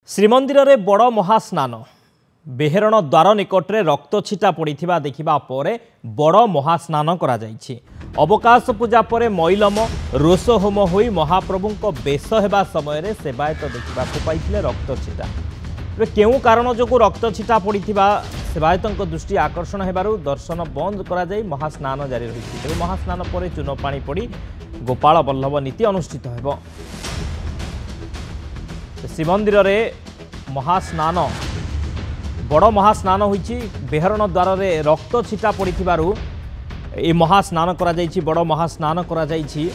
श्रीमंदिर रे बड़ महास्नान बेहरण द्वार निकटरे रक्त छिटा पड़ा देखा पर बड़ महास्नान करा जायछि। अवकाश पूजा पर मैलम रोष होम हो महाप्रभु बेश होगा समय सेवायत देखा पाई रक्त छिटा। केउ कारण जो रक्त छिटा पड़ा सेवायत दृष्टि आकर्षण होबारु दर्शन बंद करा महास्नान जारी रही। महास्नान पर चून पानी पड़ी गोपाल वल्लभ नीति अनुष्ठित हो। श्रीमंदिर रे महास्नान बड़ महास्नान होइछि। बेहरण द्वार रे रक्त छिटा पड़िथिबारु ए महास्नान करा जायछि। बड़ महास्नान करा जायछि।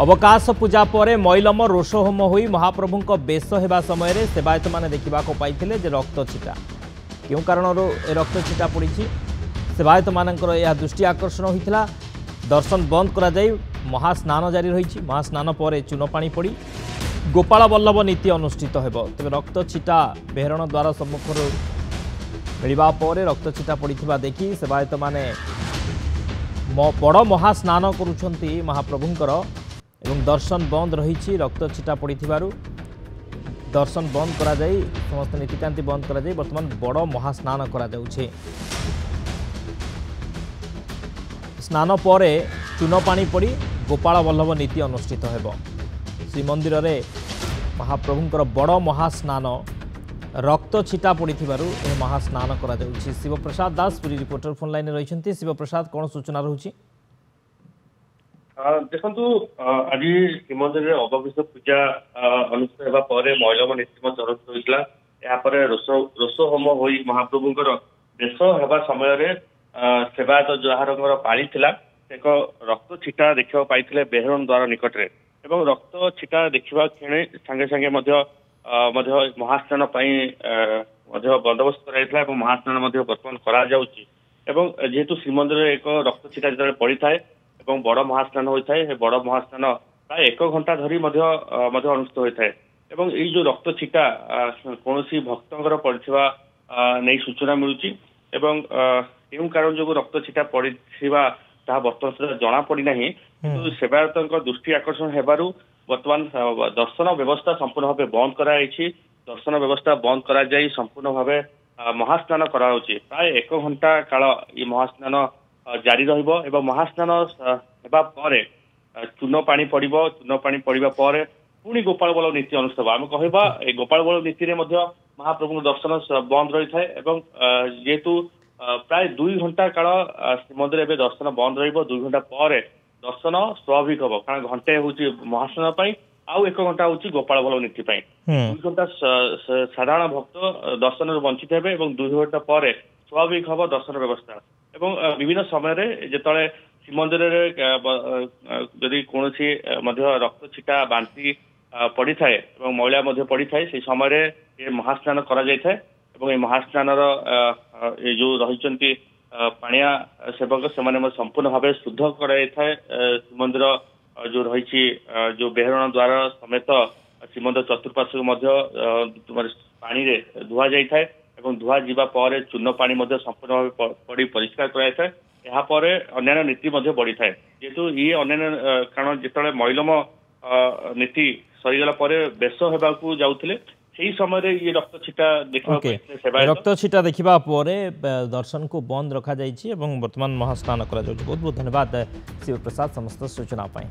अवकाश पूजा पर मैलम रोष होम होई महाप्रभु बेश होगा समय सेवायत माने देखा पाइथिले जे रक्त छिटा केउ कारण रक्त छिटा पड़ी सेवायत मानकर यह दृष्टि आकर्षण होइथिला। दर्शन बंद करा जाय महास्नान जारी रही। महास्नान पर चून पानी पड़ी गोपाल वल्लभ नीति अनुष्ठित हो। तेज रक्त छिटा बेहरण द्वार सम्मुख मिलवा पर रक्त छिटा पड़ा देखी सेवायत माने बड़ महास्नान करुछंती महाप्रभुंकर एवं दर्शन बंद रही। रक्त छिटा पड़ू दर्शन बंद करा जाई समस्त नीतिकांति बंद करा जाई। वर्तमान बड़ महास्नान करा जाउछे। स्नान पर चून पानी पड़ी गोपाल वल्लभ नीति अनुष्ठित हो। श्रीमंदिर रे महाप्रभुंकर बड़ महास्नान रक्त छिटा पड़ू महास्नान करा जाउछि। शिवप्रसाद दास पुरी रिपोर्टर फोन लाइन रही। शिवप्रसाद कौन सूचना रहुछि? देखु आज श्रीमंदिर अवकाश पूजा अनुष्ठित होगा पर मैलम नीति होता यापर रोष होम हो महाप्रभुंकर बेश होगा समय सेवायत जार पाली एक रक्त छिटा देखा पाई बेहरण द्वार निकटरे एवं रक्त छिटा देखा क्षणे सांगे सांगे महास्नान बंदोबस्त कर महास्नान बर्तमान कर जेहेतु श्रीमंदिर एक रक्त छिटा जो पड़ी थाए बड़ महास्नान होता है। बड़ महास्नान प्राय 1 घंटा धरी अनुष्ठित होता है। ये जो रक्त छिटा कौन भक्तर पड़ा नहीं सूचना मिलूँ केउ कारण जो रक्त छिटा पड़ा बर्तमान सुधा जना पड़ना कि सेवायत दृष्टि आकर्षण होबारु बर्तमान दर्शन व्यवस्था संपूर्ण भाव बंद कराई। दर्शन व्यवस्था बंद करा जाई संपूर्ण भाव महास्नान कराउछि। प्राय 1 घंटा काल ये महास्नान जारी रहिबो एवं महास्नान हेबा परे चून पानी पड़िबो। चून पानी पड़िबा परे पुणी गोपाल वल्लभ नीति अनुष्ठित आम कहबा ए गोपाल वल्लभ नीति रे मध्य महाप्रभु दर्शन बंद रही थाए एवं जेहेतु प्राय 2 घंटा काल श्रीमंदिर एवं दर्शन बंद रहिबो। 2 घंटा पर दर्शन स्वाभाविक हम कारण घंटे हूँ महास्नान आउ 1 घंटा हूँ गोपाल वल्लभ नीति 2 घंटा साधारण भक्त दर्शन वंचित हे 2 घंटा पर स्वाभाविक हम दर्शन व्यवस्था एवं विभिन्न समय जिते श्रीमंदिर जदि कौन रक्त छिटा बांति पड़ी थाए मैला पड़ी थाए से समय महास्नान करा जाय थाए एवं ये महास्नान जो रही पाणिया सेवक से संपूर्ण भाव शुद्ध कराई थाए। श्रीमंदिर जो रही जो बेहरण द्वार समेत श्रीमंदिर चतुर्पार्श्व पानी रे धुआ जाई थाए एवं धुआ जीवा पर चून पानी संपूर्ण भाव पड़ी परिष्कार कराई थाए। यापर अन्य नीति बढ़ी थाए जेहेतु ये अन्य कारण जिते मैलम नीति सरीगला बेश होगा जाऊे से समय ये रक्त छिटा देखा रक्त छिटा देखा दर्शन को बंद रखा वर्तमान महास्नान करा। बहुत बहुत धन्यवाद शिवप्रसाद समस्त सूचना पाई।